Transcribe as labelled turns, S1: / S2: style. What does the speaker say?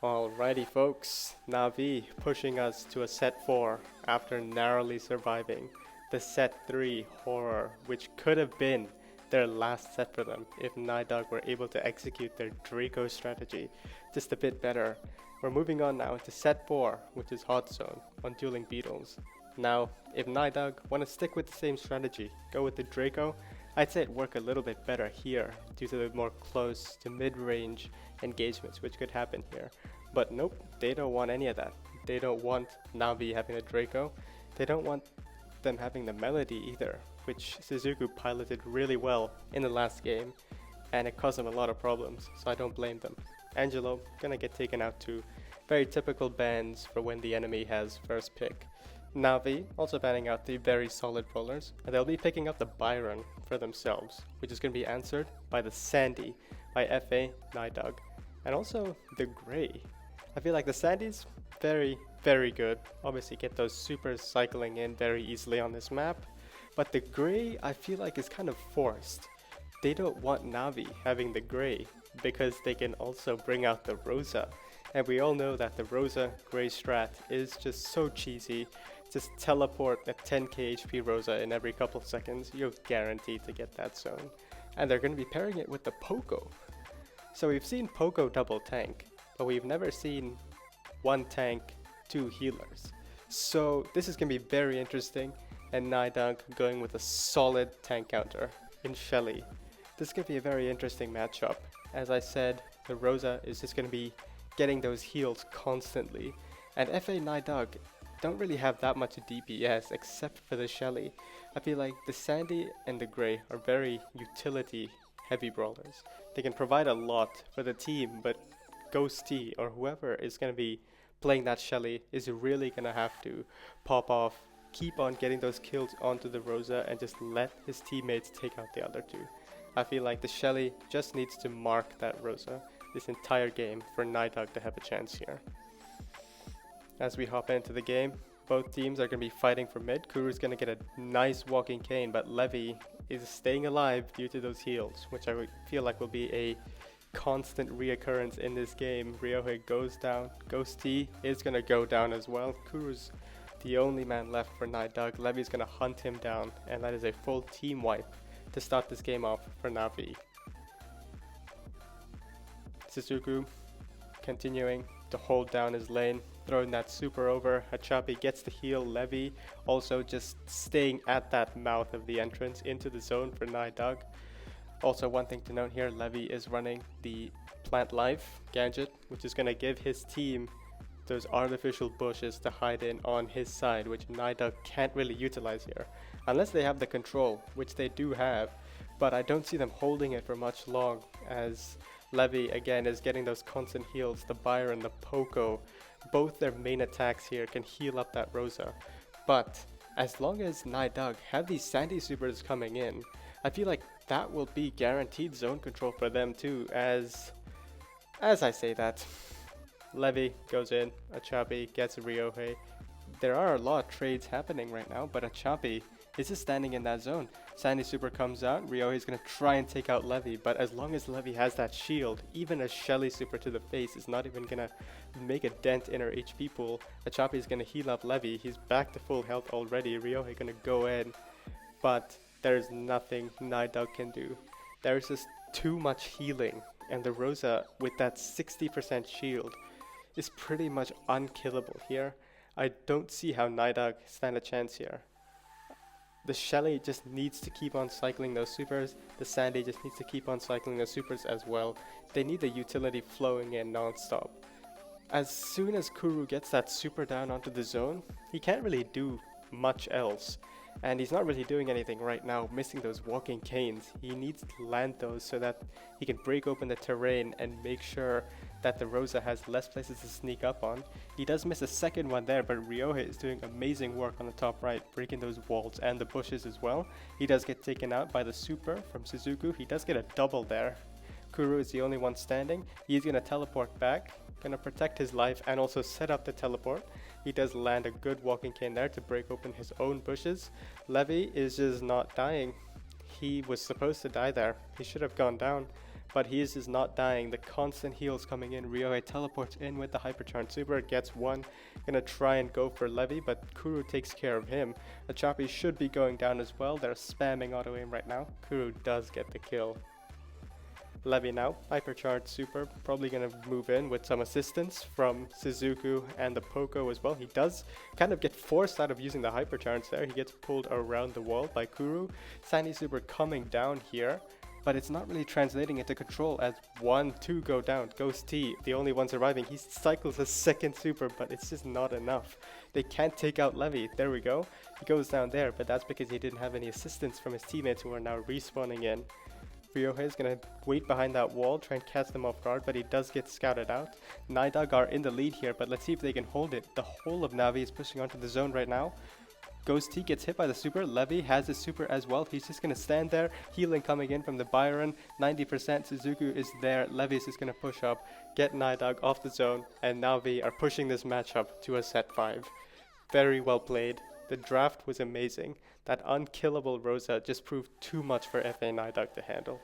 S1: Alrighty folks, NAVI pushing us to a set 4 after narrowly surviving the set 3 horror, which could have been their last set for them if Nidog were able to execute their Draco strategy just a bit better. We're moving on now to set 4, which is Hot Zone on Dueling Beetles. Now, if Nidog want to stick with the same strategy, go with the Draco, I'd say it'd work a little bit better here due to the more close to mid-range engagements which could happen here. But nope, they don't want any of that. They don't want Navi having a Draco. They don't want them having the Melody either, which Suzuku piloted really well in the last game, and it caused them a lot of problems, so I don't blame them. Angelo gonna get taken out too. Very typical bans for when the enemy has first pick. Navi also banning out the very solid rollers, and they'll be picking up the Byron for themselves, which is going to be answered by the Sandy by FA Nidog, and also the Grey. I feel like the Sandy's very, very good. Obviously get those supers cycling in very easily on this map, but the Grey I feel like is kind of forced. They don't want Navi having the Grey because they can also bring out the Rosa, and we all know that the Rosa Grey strat is just so cheesy. Just teleport a 10k HP Rosa in every couple seconds, you're guaranteed to get that zone. And they're going to be pairing it with the Poco. So we've seen Poco double tank, but we've never seen one tank, two healers. So this is going to be very interesting, and Nidog going with a solid tank counter in Shelly. This is going to be a very interesting matchup. As I said, the Rosa is just going to be getting those heals constantly, and FA Nidog don't really have that much DPS except for the Shelly. I feel like the Sandy and the Grey are very utility heavy brawlers. They can provide a lot for the team, but Ghosty or whoever is going to be playing that Shelly is really going to have to pop off, keep on getting those kills onto the Rosa, and just let his teammates take out the other two. I feel like the Shelly just needs to mark that Rosa this entire game for Nidog to have a chance here. As we hop into the game, both teams are going to be fighting for mid. Kuru's going to get a nice walking cane, but Levi is staying alive due to those heals, which I feel like will be a constant reoccurrence in this game. Ryohei goes down. Ghosty is going to go down as well. Kuru's the only man left for Nidog. Levi's going to hunt him down, and that is a full team wipe to start this game off for Navi. Suzuku continuing to hold down his lane, throwing that super over. Hachapi gets the heal. Levi also just staying at that mouth of the entrance into the zone for Nidog. Also, one thing to note here, Levi is running the Plant Life gadget, which is going to give his team those artificial bushes to hide in on his side, which Nidog can't really utilize here, unless they have the control, which they do have, but I don't see them holding it for much long, as Levi again is getting those constant heals. The Byron, the Poco, both their main attacks here can heal up that Rosa. But as long as Nidog have these Sandy supers coming in, I feel like that will be guaranteed zone control for them too. As I say that, Levi goes in, Achapi gets a Ryohei. There are a lot of trades happening right now, but Achapi is just standing in that zone. Sandy super comes out, Ryohei is going to try and take out Levi, but as long as Levi has that shield, even a Shelly super to the face is not even going to make a dent in her HP pool. Achapi is going to heal up Levi, he's back to full health already. Ryohei going to go in, but there's nothing Nidog can do. There's just too much healing, and the Rosa with that 60% shield is pretty much unkillable here. I don't see how Nidog stand a chance here. The Shelly just needs to keep on cycling those supers. The Sandy just needs to keep on cycling those supers as well. They need the utility flowing in non-stop. As soon as Kuru gets that super down onto the zone, he can't really do much else. And he's not really doing anything right now, missing those walking canes. He needs to land those so that he can break open the terrain and make sure that the Rosa has less places to sneak up on. He does miss a second one there, but Ryohei is doing amazing work on the top right, breaking those walls and the bushes as well. He does get taken out by the super from Suzuku. He does get a double there. Kuru is the only one standing. He's going to teleport back, going to protect his life and also set up the teleport. He does land a good walking cane there to break open his own bushes. Levi is just not dying. He was supposed to die there. He should have gone down, but he is just not dying. The constant heals coming in. Ryohei teleports in with the Hypercharge Super, gets one. Gonna try and go for Levi, but Kuru takes care of him. Achapi should be going down as well. They're spamming auto aim right now. Kuru does get the kill. Levi now, Hypercharge Super, probably going to move in with some assistance from Suzuku and the Poco as well. He does kind of get forced out of using the Hypercharge there. He gets pulled around the wall by Kuru. Sandy Super coming down here, but it's not really translating into control as 1-2 go down. Ghost T, the only one surviving. He cycles a second Super, but it's just not enough. They can't take out Levi. There we go. He goes down there, but that's because he didn't have any assistance from his teammates who are now respawning in. Ryohei is going to wait behind that wall, try and catch them off guard, but he does get scouted out. Nidog are in the lead here, but let's see if they can hold it. The whole of Navi is pushing onto the zone right now. Ghost T gets hit by the super. Levi has his super as well. He's just going to stand there. Healing coming in from the Byron. 90%. Suzuku is there. Levi's just going to push up, get Nidog off the zone, and Navi are pushing this matchup to a set 5. Very well played. The draft was amazing. That unkillable Rosa just proved too much for FA Nidog to handle.